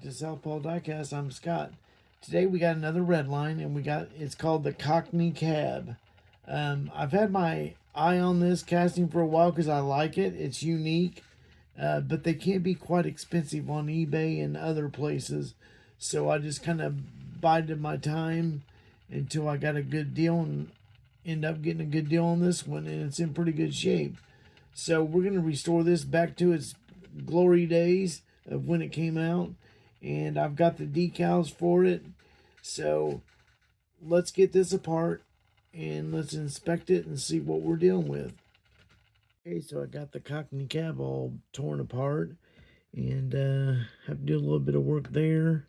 to Southpaw Diecast. I'm Scott. Today we got another Redline, and it's called the Cockney Cab. I've had my eye on this casting for a while because I like it. It's unique, but they can be quite expensive on eBay and other places. So I just kind of bided my time until I got a good deal and end up getting a good deal on this one, and it's in pretty good shape. So we're going to restore this back to its glory days of when it came out, and I've got the decals for it. So let's get this apart and let's inspect it and see what we're dealing with. Okay, so I got the Cockney cab all torn apart, and have to do a little bit of work there.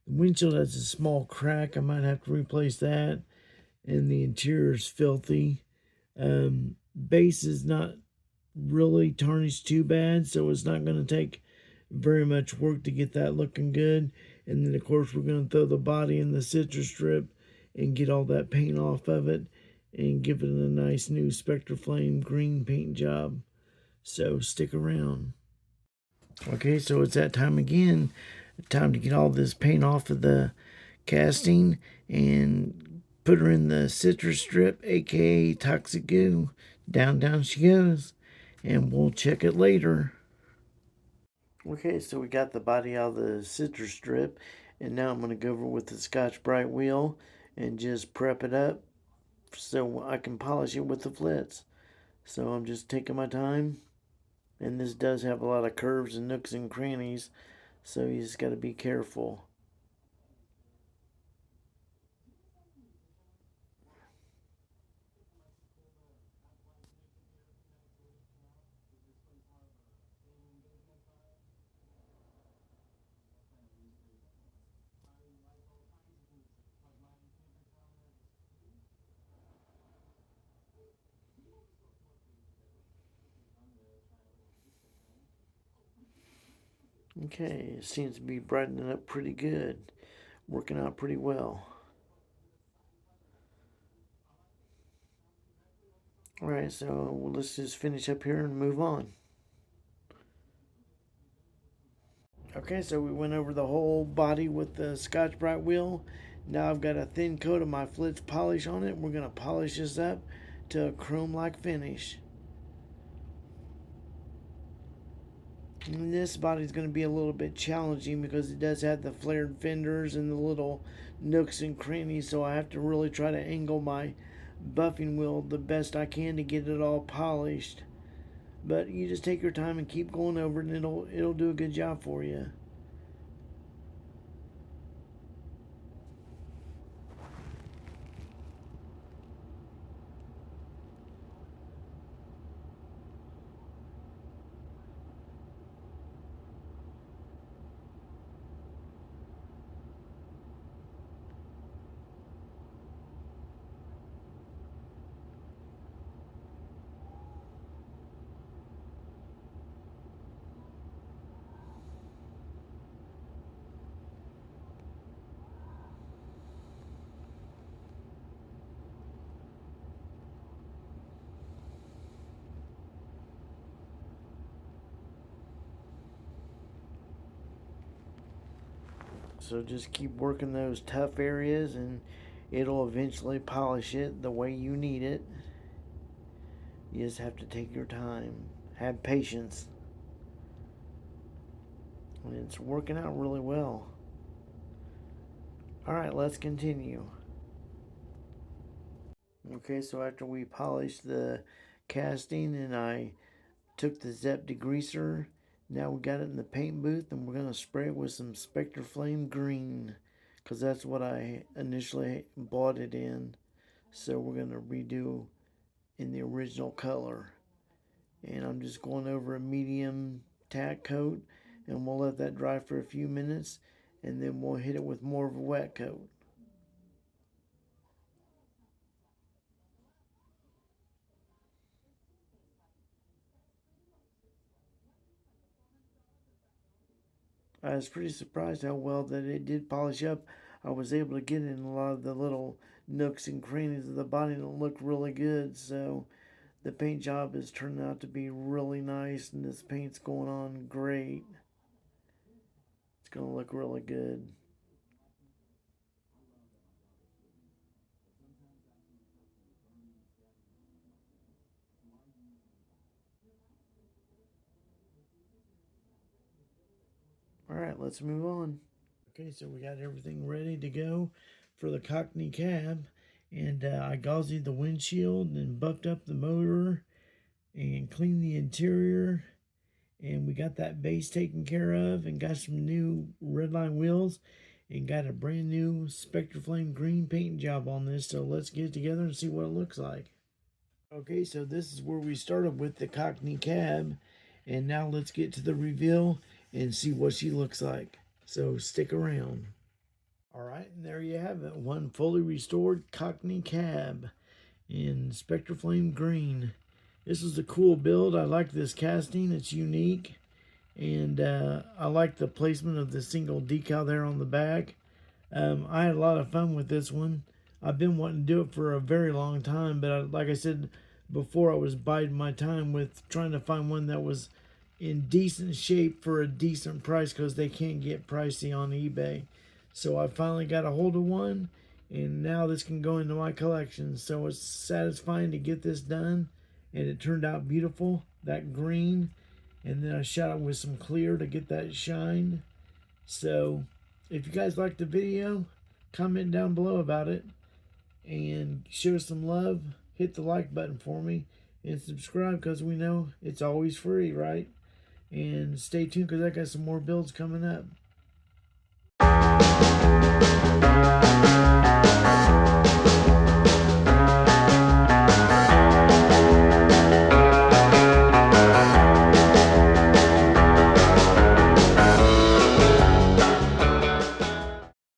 The windshield has a small crack. I might have to replace that, and the interior is filthy. Base is not really tarnished too bad, so it's not going to take very much work to get that looking good. And then of course we're going to throw the body in the citrus strip and get all that paint off of it and give it a nice new Spectre Flame green paint job. So stick around. Okay, so it's that time again. Time to get all this paint off of the casting and put her in the citrus strip, aka toxic goo. Down she goes, and we'll check it later. Okay, so we got the body out of the citrus strip, and now I'm going to go over with the Scotch-Brite wheel and just prep it up so I can polish it with the flits. So I'm just taking my time, and this does have a lot of curves and nooks and crannies, so you just got to be careful. Okay, it seems to be brightening up pretty good. Working out pretty well. Alright, so let's just finish up here and move on. Okay, so we went over the whole body with the Scotch-Brite wheel. Now I've got a thin coat of my Flitz polish on it. We're going to polish this up to a chrome-like finish. And this body is going to be a little bit challenging because it does have the flared fenders and the little nooks and crannies, so I have to really try to angle my buffing wheel the best I can to get it all polished. But you just take your time and keep going over it, and it'll do a good job for you. So just keep working those tough areas and it'll eventually polish it the way you need it. You just have to take your time. Have patience. And it's working out really well. Alright, let's continue. Okay, so after we polished the casting and I took the Zep degreaser, now we got it in the paint booth and we're going to spray it with some Spectre Flame Green because that's what I initially bought it in. So we're going to redo in the original color. And I'm just going over a medium tack coat and we'll let that dry for a few minutes and then we'll hit it with more of a wet coat. I was pretty surprised how well that it did polish up. I was able to get in a lot of the little nooks and crannies of the body that look really good. So the paint job is turning out to be really nice and this paint's going on great. It's going to look really good. All right, let's move on. Okay, so we got everything ready to go for the Cockney cab. And I gauzied the windshield and buffed up the motor and cleaned the interior. And we got that base taken care of and got some new Redline wheels and got a brand new Spectraflame green paint job on this. So let's get it together and see what it looks like. Okay, so this is where we started with the Cockney cab. And now let's get to the reveal and see what she looks like. So stick around. All right, and there you have it. One fully restored Cockney cab in Spectraflame green. This is a cool build. I like this casting. It's unique. And I like the placement of the single decal there on the back. I had a lot of fun with this one. I've been wanting to do it for a very long time, but like I said before, I was biding my time with trying to find one that was in decent shape for a decent price because they can't get pricey on eBay. So I finally got a hold of one, and now this can go into my collection. So it's satisfying to get this done, and it turned out beautiful. That green, and then I shot it with some clear to get that shine. So if you guys liked the video, comment down below about it and show some love. Hit the like button for me and subscribe because we know it's always free, right? And stay tuned because I got some more builds coming up.